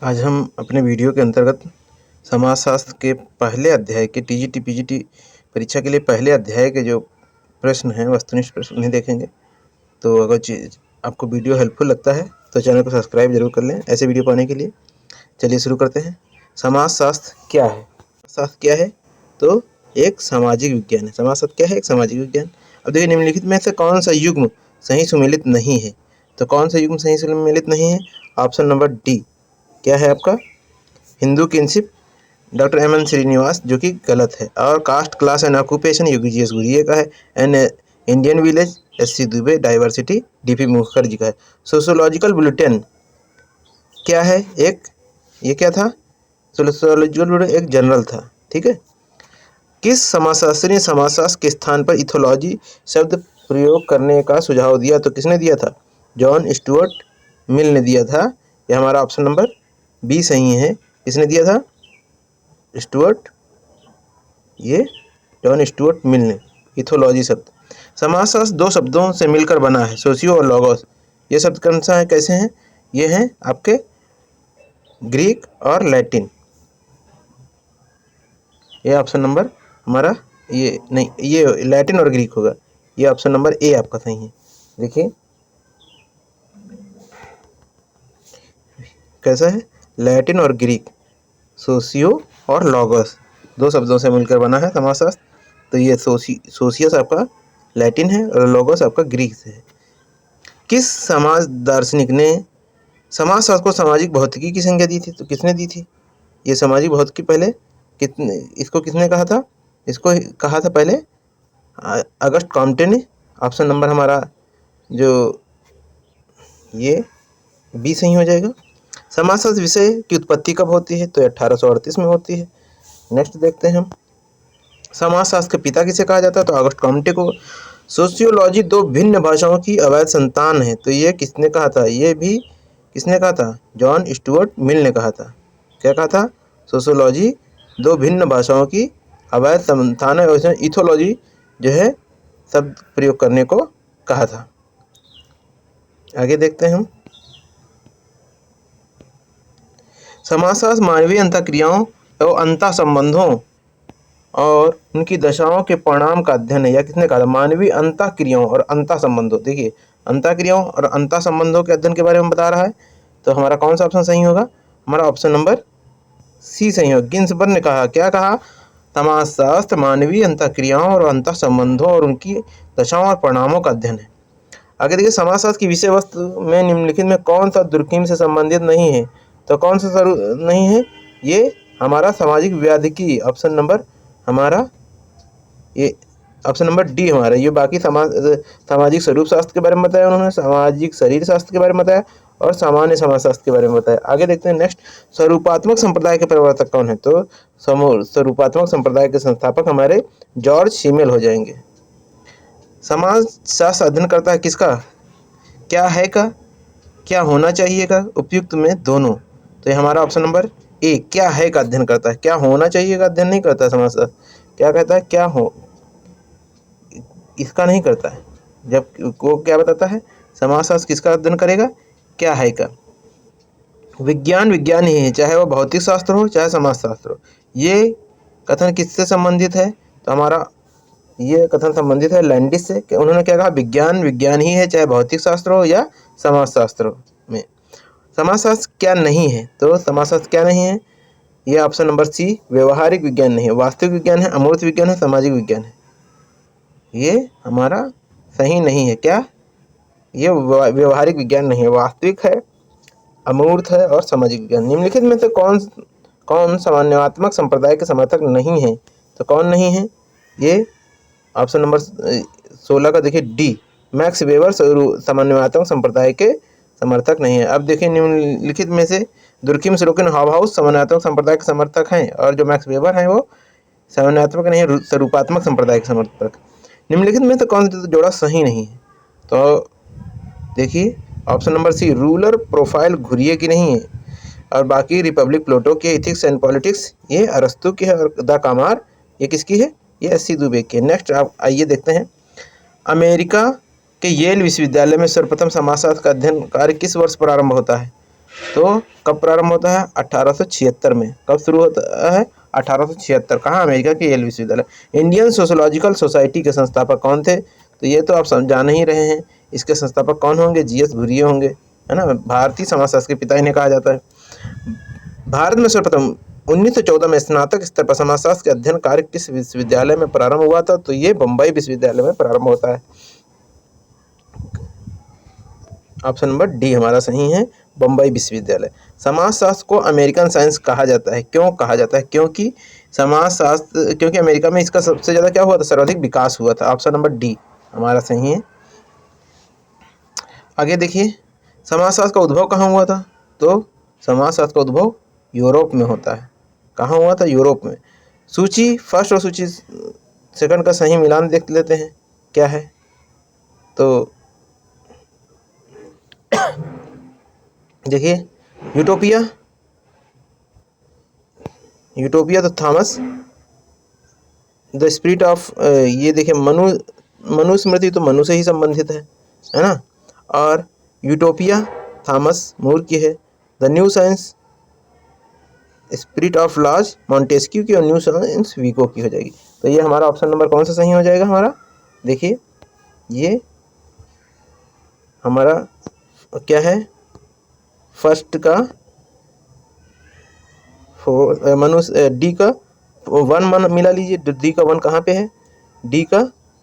आज हम अपने वीडियो के अंतर्गत समाजशास्त्र के पहले अध्याय के टीजीटी पीजीटी परीक्षा के लिए पहले अध्याय के जो प्रश्न हैं, वस्तुनिष्ठ प्रश्न उन्हें देखेंगे। तो अगर आपको वीडियो हेल्पफुल लगता है तो चैनल को सब्सक्राइब जरूर कर लें ऐसे वीडियो पाने के लिए। चलिए शुरू करते हैं। समाजशास्त्र क्या है? समाजशास्त्र क्या है? तो एक सामाजिक विज्ञान है। समाजशास्त्र क्या है? एक सामाजिक विज्ञान। अब देखिए, निम्नलिखित में से कौन सा युग्म सही सुमेलित नहीं है? तो कौन सा युग्म सही सुमेलित नहीं है? ऑप्शन नंबर डी क्या है आपका? Hindu kinship, doctor M N Srinivas, जो कि गलत है। और कास्ट क्लास एंड ऑक्यूपेशन यूजीएस गुरिये का है। An Indian village S C. Dube, diversity D P. Mukherji का है। सोशोलॉजिकल बुलेटिन क्या है? ये क्या था? सोशोलॉजिकल बुलेटिन एक जनरल था, ठीक है। किस समाजशास्त्री ने समाजशास्त्र के स्थान पर इथोलॉजी शब्द प्रयोग करने का सुझाव दिया? तो किसने दिया था? जॉन स्टुअर्ट मिल ने दिया था। यह हमारा ऑप्शन नंबर बी सही है। किसने दिया था? स्टुअर्ट, ये जॉन स्टुअर्ट मिल ने। इथोलॉजी शब्द, समाजशास्त्र दो शब्दों से मिलकर बना है, सोशियो और लॉगोस। ये शब्द कौन सा है, कैसे हैं? ये हैं आपके ग्रीक और लैटिन। ये ऑप्शन नंबर हमारा ये नहीं, ये लैटिन और ग्रीक होगा। ये ऑप्शन नंबर ए आपका सही है। देखिए कैसा है, लैटिन और ग्रीक, सोशियो और लॉगोस दो शब्दों से मिलकर बना है समाजशास्त्र। तो ये सोशियस आपका लैटिन है और लॉगोस आपका ग्रीक से है। किस समाज दार्शनिक ने समाजशास्त्र को सामाजिक भौतिकी की संज्ञा दी थी? तो किसने दी थी? ये सामाजिक भौतिकी पहले इसको किसने कहा था? इसको कहा था पहले अगस्ट कॉम्टे ने। ऑप्शन नंबर हमारा जो ये बी सही हो जाएगा। समाजशास्त्र विषय की उत्पत्ति कब होती है? तो 1838 में होती है। नेक्स्ट देखते हैं हम, समाजशास्त्र के पिता किसे कहा जाता है? तो अगस्ट कॉम्टे को। सोशियोलॉजी दो भिन्न भाषाओं की अवैध संतान है। तो ये किसने कहा था? ये भी किसने कहा था? जॉन स्टुअर्ट मिल ने कहा था। क्या कहा था? सोशियोलॉजी दो भिन्न भाषाओं की अवैध संतान है, और इसमें इथोलॉजी जो है शब्द प्रयोग करने को कहा था। आगे देखते हैं हम, समाजशास्त्र मानवीय अंतःक्रियाओं एवं अंतः संबंधों और उनकी दशाओं के परिणाम का अध्ययन है। या किसने कहा था? मानवीय अंतः क्रियाओं और अंतः संबंधों। देखिए, अंतः क्रियाओं और अंतः संबंधों के अध्ययन के बारे में बता रहा है। तो हमारा कौन सा ऑप्शन सही होगा? हमारा ऑप्शन नंबर सी सही होगा। गिन्सबर्ग ने कहा, क्या कहा? समाजशास्त्र मानवीय अंतः क्रियाओं और अंतः संबंधों और उनकी दशाओं और परिणामों का अध्ययन है। आगे देखिए, समाजशास्त्र की विषय वस्तु में निम्नलिखित में कौन सा दुर्कीम से संबंधित नहीं है? तो कौन सा नहीं है? ये हमारा सामाजिक व्याधिकी, ऑप्शन नंबर हमारा ये ऑप्शन नंबर डी हमारा। ये बाकी सामाजिक स्वरूप शास्त्र के बारे में बताया उन्होंने, सामाजिक शरीर शास्त्र के बारे में बताया और सामान्य समाजशास्त्र के बारे में बताया। आगे देखते हैं नेक्स्ट, स्वरूपात्मक संप्रदाय के प्रवर्तक कौन है? तो स्वरूपात्मक संप्रदाय के संस्थापक हमारे जॉर्ज सीमेल हो जाएंगे। समाजशास्त्र अध्ययन करता है किसका? क्या है का, क्या होना चाहिए का, उपयुक्त में दोनों। तो ये हमारा ऑप्शन नंबर ए क्या है का अध्ययन करता है। क्या होना चाहिए का अध्ययन नहीं करता है समाजशास्त्र। क्या कहता है? क्या हो, इसका नहीं करता है। जब वो क्या बताता है, समाजशास्त्र किसका अध्ययन करेगा? क्या है का। विज्ञान विज्ञान ही है, चाहे वह भौतिक शास्त्र हो चाहे समाजशास्त्र हो। ये कथन किससे संबंधित है? तो हमारा ये कथन संबंधित है लैंडिस से। कि उन्होंने क्या कहा? विज्ञान विज्ञान ही है, चाहे भौतिक शास्त्र हो या समाजशास्त्र हो। में समाजशास्त्र क्या नहीं है? तो समाजशास्त्र क्या नहीं है? ये ऑप्शन नंबर सी व्यवहारिक विज्ञान नहीं है। वास्तविक विज्ञान है, अमूर्त विज्ञान है, सामाजिक विज्ञान है। ये हमारा सही नहीं है। क्या? ये व्यवहारिक विज्ञान नहीं है, वास्तविक है, अमूर्त है और सामाजिक विज्ञान। निम्नलिखित में से कौन कौन सामान्यवात्मक संप्रदाय के समर्थक नहीं है? तो कौन नहीं है? ये ऑप्शन नंबर 16 का देखिए डी, मैक्स वेबर सामान्यवात्मक संप्रदाय के समर्थक नहीं है। अब देखिए, निम्नलिखित में से दुर्कीम स्लोकिन हॉबहाउस सामान्यवात्मक संप्रदाय के समर्थक हैं, और जो मैक्स वेबर हैं वो सामान्यवात्मक नहीं है, स्वरूपात्मक संप्रदाय के समर्थक। निम्नलिखित में तो कौन सा जोड़ा सही नहीं है? तो देखिए, option number C rural profile Ghurye की नहीं है, और बाकी रिपब्लिक प्लूटो के इथिक्स एंड पॉलिटिक्स ये अरस्तु की है, और द कामार ये किसकी है? ये एस.सी. दुबे की। नेक्स्ट आप आइए देखते हैं, अमेरिका के येल विश्वविद्यालय में सर्वप्रथम समाजशास्त्र का अध्ययन कार्य किस वर्ष प्रारंभ होता है? तो कब प्रारंभ होता है? 1876 में। कब शुरू होता है? 1876। कहाँ? अमेरिका के येल विश्वविद्यालय। इंडियन सोशोलॉजिकल सोसाइटी के संस्थापक कौन थे? तो ये तो आप जान ही रहे हैं। इसके संस्थापक कौन होंगे? जीएस भुरिये होंगे, है ना। भारतीय समाजशास्त्र के पिता इन्हें कहा जाता है। भारत में सर्वप्रथम 1914 में स्नातक स्तर पर समाजशास्त्र के अध्ययन कार्य किस विश्वविद्यालय में प्रारंभ हुआ था? तो ये बम्बई विश्वविद्यालय में प्रारंभ होता है। ऑप्शन नंबर डी हमारा सही है, बम्बई विश्वविद्यालय। समाजशास्त्र को अमेरिकन साइंस कहा जाता है। क्यों कहा जाता है? क्योंकि समाजशास्त्र, क्योंकि अमेरिका में इसका सबसे ज़्यादा क्या हुआ था? सर्वाधिक विकास हुआ था। ऑप्शन नंबर डी हमारा सही है। आगे देखिए, समाजशास्त्र का उद्भव कहाँ हुआ था? तो समाजशास्त्र का उद्भव यूरोप में होता है। कहाँ हुआ था? यूरोप में। सूची फर्स्ट और सूची सेकंड का सही मिलान देख लेते हैं क्या है। तो देखिए, यूटोपिया तो थॉमस, द स्पिरिट ऑफ, ये देखिए मनुस्मृति तो मनु से ही संबंधित है ना। और यूटोपिया थॉमस मूर की है। The new science spirit of laws Montesquieu की, और न्यू साइंस विको की हो जाएगी। तो ये हमारा ऑप्शन नंबर कौन सा सही हो जाएगा हमारा? देखिए, ये हमारा क्या है? फर्स्ट का मनुष्य, डी का 1 मन मिला लीजिए। डी का 1 कहाँ पे है? डी का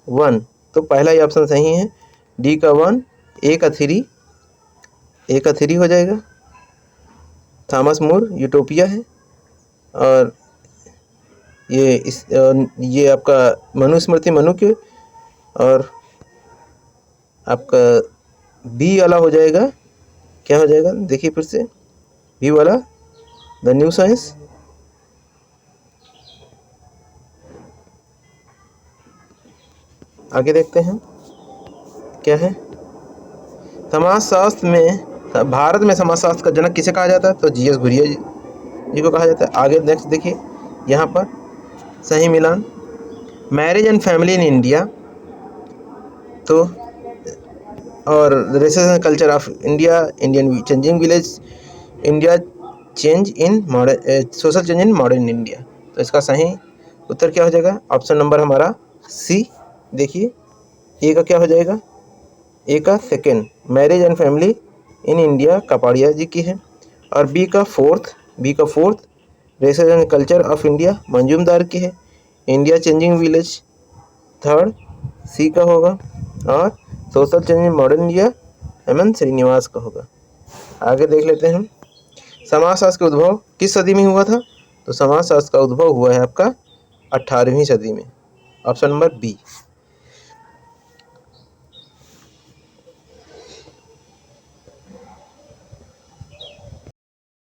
1, तो पहला ही ऑप्शन सही है। डी का 1, ए का 3 हो जाएगा। थॉमस मूर यूटोपिया है, और ये आपका मनुस्मृति मनु के, और आपका बी वाला हो जाएगा, क्या हो जाएगा? देखिए फिर से, बी वाला द न्यू साइंस। आगे देखते हैं क्या है। समाजशास्त्र में, भारत में समाजशास्त्र का जनक किसे कहा जाता है? तो जीएस भुरिये जी को कहा जाता है। आगे नेक्स्ट देखिए, यहाँ पर सही मिलान, marriage and family in India, तो और races and culture of India, Indian changing village, India change in modern, social change in modern India. तो इसका सही उत्तर क्या हो जाएगा? ऑप्शन नंबर हमारा सी। देखिए, ए का क्या हो जाएगा? ए का second, marriage and family in India Kapadia ji की है। और बी का fourth races and culture of India Majumdar की है। India changing village third C का होगा, और social change in modern India M Srinivas का होगा। आगे देख लेते हैं हम, समाजशास्त्र का उद्भव किस सदी में हुआ था? तो समाजशास्त्र का उद्भव हुआ है आपका 18वीं सदी में। Option number B.